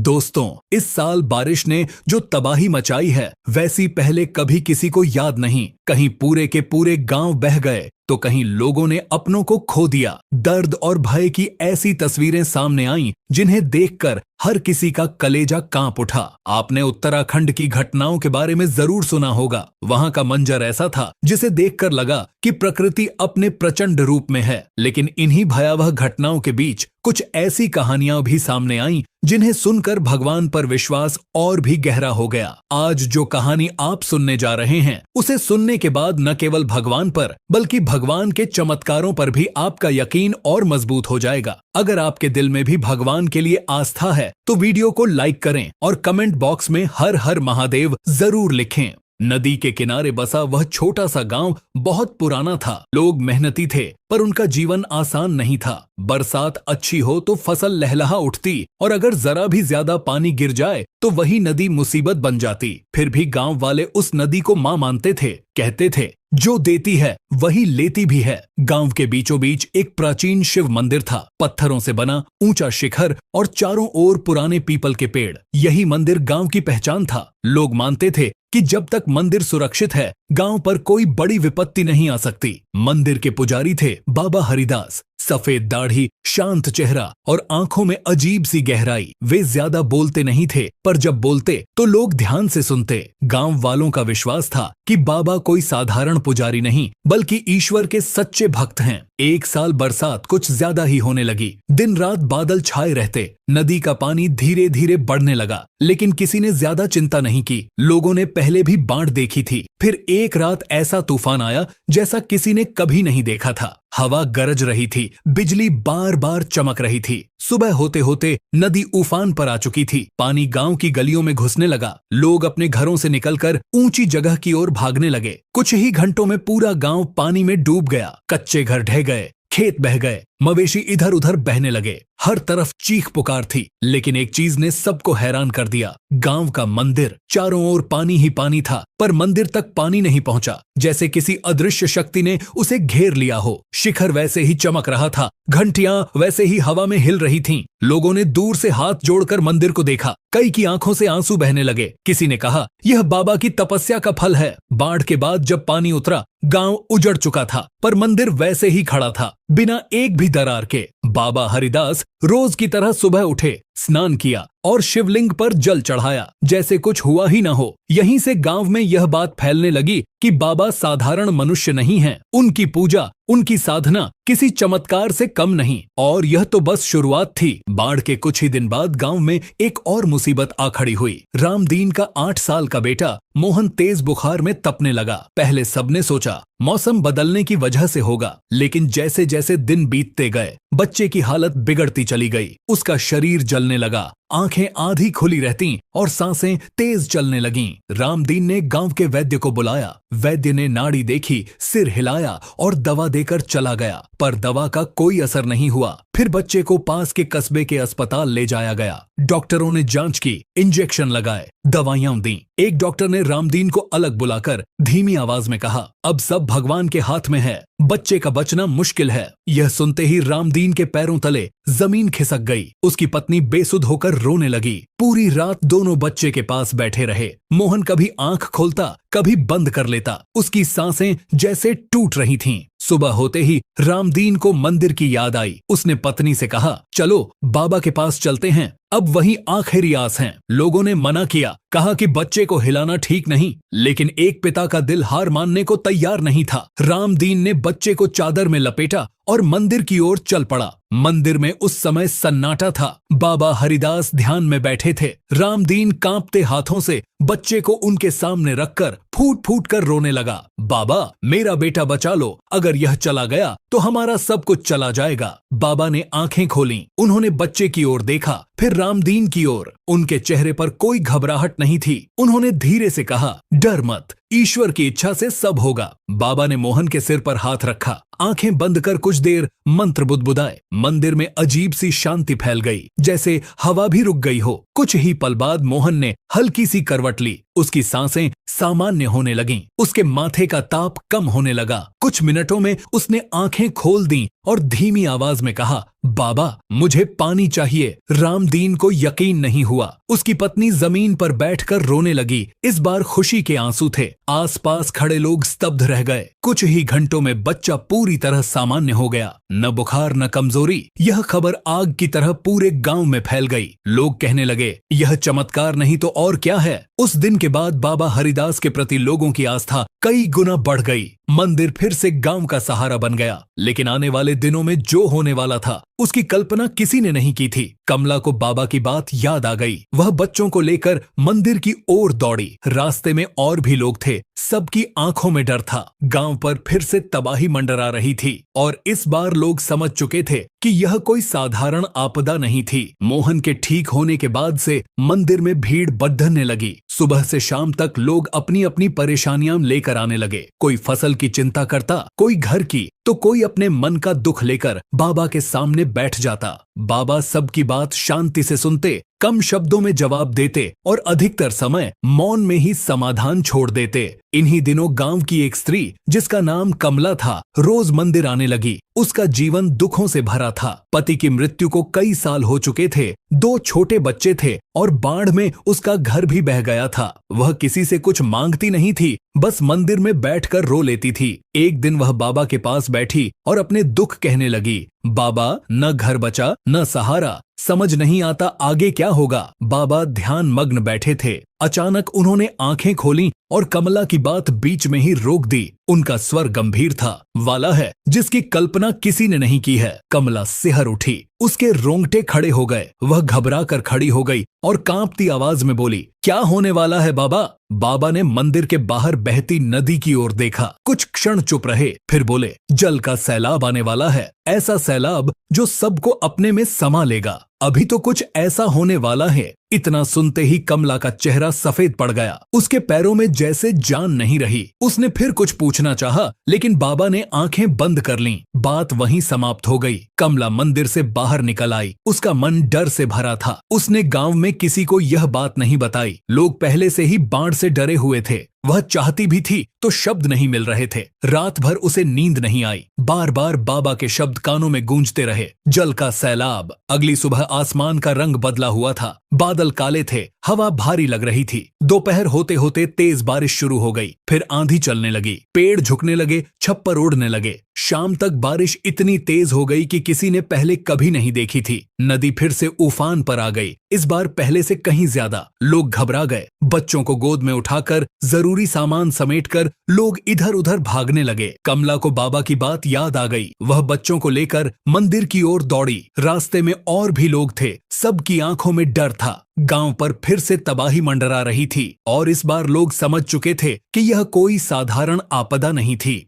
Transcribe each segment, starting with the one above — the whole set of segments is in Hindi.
दोस्तों, इस साल बारिश ने जो तबाही मचाई है वैसी पहले कभी किसी को याद नहीं। कहीं पूरे के पूरे गांव बह गए तो कहीं लोगों ने अपनों को खो दिया। दर्द और भय की ऐसी तस्वीरें सामने आईं जिन्हें देखकर हर किसी का कलेजा कांप उठा। आपने उत्तराखंड की घटनाओं के बारे में जरूर सुना होगा। वहां का मंजर ऐसा था जिसे देखकर लगा कि प्रकृति अपने प्रचंड रूप में है। लेकिन इन्हीं भयावह घटनाओं के बीच कुछ ऐसी कहानियां भी सामने आईं जिन्हें सुनकर भगवान पर विश्वास और भी गहरा हो गया। आज जो कहानी आप सुनने जा रहे हैं उसे सुनने के बाद न केवल भगवान पर बल्कि भगवान के चमत्कारों पर भी आपका यकीन और मजबूत हो जाएगा। अगर आपके दिल में भी भगवान के लिए आस्था है तो वीडियो को लाइक करें और कमेंट बॉक्स में हर हर महादेव जरूर लिखें। नदी के किनारे बसा वह छोटा सा गांव बहुत पुराना था। लोग मेहनती थे पर उनका जीवन आसान नहीं था। बरसात अच्छी हो तो फसल लहलहा उठती और अगर जरा भी ज्यादा पानी गिर जाए तो वही नदी मुसीबत बन जाती। फिर भी गांव वाले उस नदी को मां मानते थे। कहते थे जो देती है वही लेती भी है। गांव के बीचों बीच एक प्राचीन शिव मंदिर था। पत्थरों से बना ऊंचा शिखर और चारों ओर पुराने पीपल के पेड़। यही मंदिर गांव की पहचान था। लोग मानते थे कि जब तक मंदिर सुरक्षित है गांव पर कोई बड़ी विपत्ति नहीं आ सकती। मंदिर के पुजारी थे बाबा हरिदास। सफेद दाढ़ी, शांत चेहरा और आंखों में अजीब सी गहराई। वे ज्यादा बोलते नहीं थे पर जब बोलते तो लोग ध्यान से सुनते। गांव वालों का विश्वास था कि बाबा कोई साधारण पुजारी नहीं बल्कि ईश्वर के सच्चे भक्त हैं। एक साल बरसात कुछ ज्यादा ही होने लगी। दिन रात बादल छाए रहते। नदी का पानी धीरे धीरे बढ़ने लगा लेकिन किसी ने ज्यादा चिंता नहीं की। लोगों ने पहले भी बाढ़ देखी थी। फिर एक रात ऐसा तूफान आया जैसा किसी ने कभी नहीं देखा था। हवा गरज रही थी, बिजली बार बार चमक रही थी। सुबह होते होते नदी उफान पर आ चुकी थी। पानी गांव की गलियों में घुसने लगा। लोग अपने घरों से निकलकर ऊंची जगह की ओर भागने लगे। कुछ ही घंटों में पूरा गांव पानी में डूब गया। कच्चे घर ढह गए, खेत बह गए, मवेशी इधर उधर बहने लगे। हर तरफ चीख पुकार थी। लेकिन एक चीज ने सबको हैरान कर दिया। गांव का मंदिर, चारों ओर पानी ही पानी था पर मंदिर तक पानी नहीं पहुंचा। जैसे किसी अदृश्य शक्ति ने उसे घेर लिया हो। शिखर वैसे ही चमक रहा था, घंटियां वैसे ही हवा में हिल रही थीं। लोगों ने दूर से हाथ जोड़कर मंदिर को देखा। कई की आंखों से आंसू बहने लगे। किसी ने कहा यह बाबा की तपस्या का फल है। बाढ़ के बाद जब पानी उतरा गांव उजड़ चुका था पर मंदिर वैसे ही खड़ा था, बिना एक भी दरार के। बाबा हरिदास रोज की तरह सुबह उठे, स्नान किया और शिवलिंग पर जल चढ़ाया जैसे कुछ हुआ ही न हो। यहीं से गांव में यह बात फैलने लगी कि बाबा साधारण मनुष्य नहीं हैं। उनकी पूजा, उनकी साधना किसी चमत्कार से कम नहीं। और यह तो बस शुरुआत थी। बाढ़ के कुछ ही दिन बाद गांव में एक और मुसीबत आ खड़ी हुई। रामदीन का 8 साल का बेटा मोहन तेज बुखार में तपने लगा। पहले सबने सोचा मौसम बदलने की वजह से होगा, लेकिन जैसे जैसे दिन बीतते गए बच्चे की हालत बिगड़ती चली गई। उसका शरीर जलने लगा, आंखें आधी खुली रहती और सांसें तेज चलने लगीं। रामदीन ने गांव के वैद्य को बुलाया। वैद्य ने नाड़ी देखी, सिर हिलाया और दवा देकर चला गया पर दवा का कोई असर नहीं हुआ। फिर बच्चे को पास के कस्बे के अस्पताल ले जाया गया। डॉक्टरों ने जांच की, इंजेक्शन लगाए, दवाइयां दी। एक डॉक्टर ने रामदीन को अलग बुलाकर धीमी आवाज में कहा अब सब भगवान के हाथ में है, बच्चे का बचना मुश्किल है। यह सुनते ही रामदीन के पैरों तले जमीन खिसक गई। उसकी पत्नी बेसुध होकर रोने लगी। पूरी रात दोनों बच्चे के पास बैठे रहे। मोहन कभी आंख खोलता, कभी बंद कर लेता। उसकी सांसें जैसे टूट रही थीं। सुबह होते ही रामदीन को मंदिर की याद आई। उसने पत्नी से कहा चलो बाबा के पास चलते हैं, अब वही आखिरी आस है। लोगों ने मना किया, कहा कि बच्चे को हिलाना ठीक नहीं, लेकिन एक पिता का दिल हार मानने को तैयार नहीं था। रामदीन ने बच्चे को चादर में लपेटा और मंदिर की ओर चल पड़ा। मंदिर में उस समय सन्नाटा था। बाबा हरिदास ध्यान में बैठे थे। रामदीन कांपते हाथों से बच्चे को उनके सामने रखकर फूट फूट कर रोने लगा। बाबा मेरा बेटा बचा लो, अगर यह चला गया तो हमारा सब कुछ चला जाएगा। बाबा ने आंखें खोलीं। उन्होंने बच्चे की ओर देखा, फिर रामदीन की ओर। उनके चेहरे पर कोई घबराहट नहीं थी। उन्होंने धीरे से कहा डर मत, ईश्वर की इच्छा से सब होगा। बाबा ने मोहन के सिर पर हाथ रखा, आंखें बंद कर कुछ देर मंत्र बुदबुदाए। मंदिर में अजीब सी शांति फैल गई, जैसे हवा भी रुक गई हो। कुछ ही पल बाद मोहन ने हल्की सी करवट ली। उसकी सांसें सामान्य होने लगीं। उसके माथे का ताप कम होने लगा। कुछ मिनटों में उसने आंखें खोल दी और धीमी आवाज में कहा, बाबा मुझे पानी चाहिए। रामदीन को यकीन नहीं हुआ। उसकी पत्नी जमीन पर बैठकर रोने लगी। इस बार खुशी के आंसू थे। आसपास खड़े लोग स्तब्ध रह गए। कुछ ही घंटों में बच्चा पूरी तरह सामान्य हो गया। न बुखार न कमजोरी। यह खबर आग की तरह पूरे गांव में फैल गई। लोग कहने लगे, यह चमत्कार नहीं तो और क्या है। उस दिन के बाद बाबा हरिदास के प्रति लोगों की आस्था कई गुना बढ़ गई। मंदिर फिर से गांव का सहारा बन गया। लेकिन आने वाले दिनों में जो होने वाला था उसकी कल्पना किसी ने नहीं की थी। कमला को बाबा की बात याद आ गई। वह बच्चों को लेकर मंदिर की ओर दौड़ी। रास्ते में और भी लोग थे। सबकी आंखों में डर था। गांव पर फिर से तबाही मंडरा रही थी और इस बार लोग समझ चुके थे कि यह कोई साधारण आपदा नहीं थी। मोहन के ठीक होने के बाद से मंदिर में भीड़ बढ़ने लगी। सुबह से शाम तक लोग अपनी अपनी परेशानियां लेकर आने लगे। कोई फसल की चिंता करता, कोई घर की, तो कोई अपने मन का दुख लेकर बाबा के सामने बैठ जाता। बाबा सबकी बात शांति से सुनते, कम शब्दों में जवाब देते और अधिकतर समय मौन में ही समाधान छोड़ देते। इन्हीं दिनों गांव की एक स्त्री जिसका नाम कमला था, रोज मंदिर आने लगी। उसका जीवन दुखों से भरा था। पति की मृत्यु को कई साल हो चुके थे। 2 छोटे बच्चे थे और बाढ़ में उसका घर भी बह गया था। वह किसी से कुछ मांगती नहीं थी, बस मंदिर में बैठकर रो लेती थी। एक दिन वह बाबा के पास बैठी और अपने दुख कहने लगी। बाबा, न घर बचा न सहारा, समझ नहीं आता आगे क्या होगा। बाबा ध्यान मग्न बैठे थे। अचानक उन्होंने आंखें खोलीं और कमला की बात बीच में ही रोक दी। उनका स्वर गंभीर था, वाला है जिसकी कल्पना किसी ने नहीं की है। कमला सिहर उठी। उसके रोंगटे खड़े हो गए। वह घबरा कर खड़ी हो गई और कांपती आवाज में बोली, क्या होने वाला है बाबा? बाबा ने मंदिर के बाहर बहती नदी की ओर देखा। कुछ क्षण चुप रहे, फिर बोले, जल का सैलाब आने वाला है। ऐसा सैलाब जो सबको अपने में समा लेगा। अभी तो कुछ ऐसा होने वाला है। इतना सुनते ही कमला का चेहरा सफेद पड़ गया। उसके पैरों में जैसे जान नहीं रही। उसने फिर कुछ पूछना चाहा, लेकिन बाबा ने आंखें बंद कर लीं। बात वहीं समाप्त हो गई। कमला मंदिर से बाहर निकल आई। उसका मन डर से भरा था। उसने गांव में किसी को यह बात नहीं बताई। लोग पहले से ही बाढ़ से डरे हुए थे। वह चाहती भी थी तो शब्द नहीं मिल रहे थे। रात भर उसे नींद नहीं आई। बार बार बाबा के शब्द कानों में गूंजते रहे, जल का सैलाब। अगली सुबह आसमान का रंग बदला हुआ था। बादल काले थे, हवा भारी लग रही थी। दोपहर होते होते तेज बारिश शुरू हो गई। फिर आंधी चलने लगी। पेड़ झुकने लगे, छप्पर उड़ने लगे। शाम तक बारिश इतनी तेज हो गई कि किसी ने पहले कभी नहीं देखी थी। नदी फिर से उफान पर आ गई। इस बार पहले से कहीं ज्यादा। लोग घबरा गए। बच्चों को गोद में उठाकर, जरूरी सामान समेटकर लोग इधर उधर भागने लगे। कमला को बाबा की बात याद आ गई। वह बच्चों को लेकर मंदिर की ओर दौड़ी। रास्ते में और भी लोग थे। सबकी आंखों में डर था। गांव पर फिर से तबाही मंडरा रही थी और इस बार लोग समझ चुके थे कि यह कोई साधारण आपदा नहीं थी।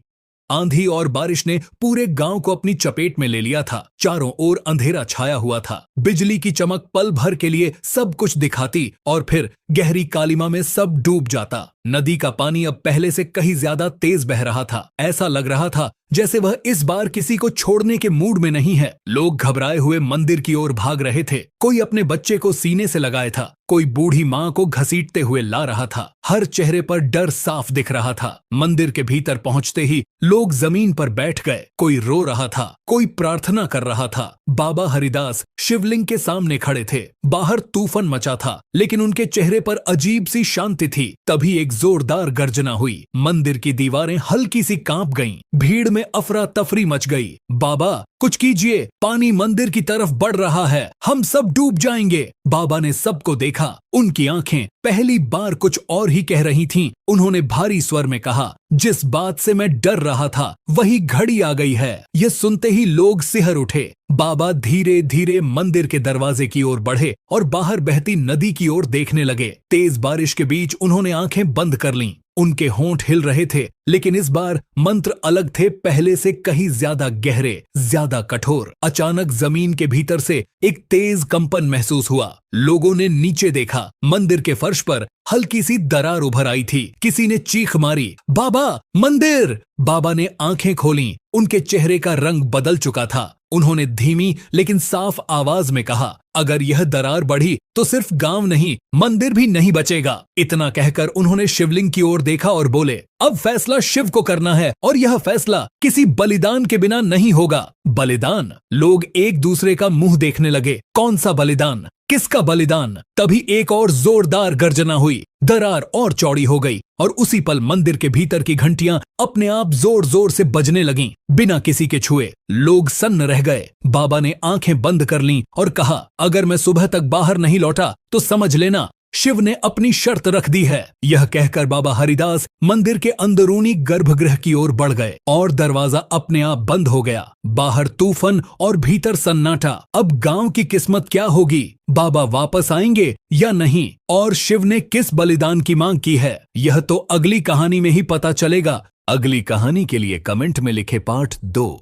आंधी और बारिश ने पूरे गांव को अपनी चपेट में ले लिया था। चारों ओर अंधेरा छाया हुआ था। बिजली की चमक पल भर के लिए सब कुछ दिखाती और फिर गहरी कालिमा में सब डूब जाता। नदी का पानी अब पहले से कहीं ज्यादा तेज बह रहा था। ऐसा लग रहा था जैसे वह इस बार किसी को छोड़ने के मूड में नहीं है। लोग घबराए हुए मंदिर की ओर भाग रहे थे। कोई अपने बच्चे को सीने से लगाए था, कोई बूढ़ी माँ को घसीटते हुए ला रहा था। हर चेहरे पर डर साफ दिख रहा था। मंदिर के भीतर पहुंचते ही लोग जमीन पर बैठ गए। कोई रो रहा था, कोई प्रार्थना कर रहा था। बाबा हरिदास शिवलिंग के सामने खड़े थे। बाहर तूफान मचा था, लेकिन उनके चेहरे पर अजीब सी शांति थी। तभी एक जोरदार गर्जना हुई। मंदिर की दीवारें हल्की सी कांप गईं। भीड़ में अफरा तफरी मच गई। बाबा, कुछ कीजिए, पानी मंदिर की तरफ बढ़ रहा है, हम सब डूब जाएंगे। बाबा ने सबको देखा। उनकी आंखें पहली बार कुछ और ही कह रही थीं। उन्होंने भारी स्वर में कहा, जिस बात से मैं डर रहा था वही घड़ी आ गई है। यह सुनते ही लोग सिहर उठे। बाबा धीरे धीरे मंदिर के दरवाजे की ओर बढ़े और बाहर बहती नदी की ओर देखने लगे। तेज बारिश के बीच उन्होंने आंखें बंद कर लीं। उनके होंठ हिल रहे थे, लेकिन इस बार मंत्र अलग थे, पहले से कहीं ज्यादा गहरे, ज्यादा कठोर। अचानक जमीन के भीतर से एक तेज कंपन महसूस हुआ। लोगों ने नीचे देखा। मंदिर के फर्श पर हल्की सी दरार उभर आई थी। किसी ने चीख मारी, बाबा, मंदिर! बाबा ने आंखें खोलीं। उनके चेहरे का रंग बदल चुका था। उन्होंने धीमी लेकिन साफ आवाज में कहा, अगर यह दरार बढ़ी तो सिर्फ गांव नहीं, मंदिर भी नहीं बचेगा। इतना कहकर उन्होंने शिवलिंग की ओर देखा और बोले, अब फैसला शिव को करना है और यह फैसला किसी बलिदान के बिना नहीं होगा। बलिदान? लोग एक दूसरे का मुंह देखने लगे। कौन सा बलिदान? किसका बलिदान? तभी एक और जोरदार गर्जना हुई। दरार और चौड़ी हो गई और उसी पल मंदिर के भीतर की घंटियां अपने आप जोर जोर से बजने लगीं, बिना किसी के छुए। लोग सन्न रह गए। बाबा ने आंखें बंद कर लीं और कहा, अगर मैं सुबह तक बाहर नहीं लौटा तो समझ लेना शिव ने अपनी शर्त रख दी है। यह कहकर बाबा हरिदास मंदिर के अंदरूनी गर्भगृह की ओर बढ़ गए और दरवाजा अपने आप बंद हो गया। बाहर तूफान और भीतर सन्नाटा। अब गांव की किस्मत क्या होगी? बाबा वापस आएंगे या नहीं? और शिव ने किस बलिदान की मांग की है, यह तो अगली कहानी में ही पता चलेगा। अगली कहानी के लिए कमेंट में लिखे पार्ट 2।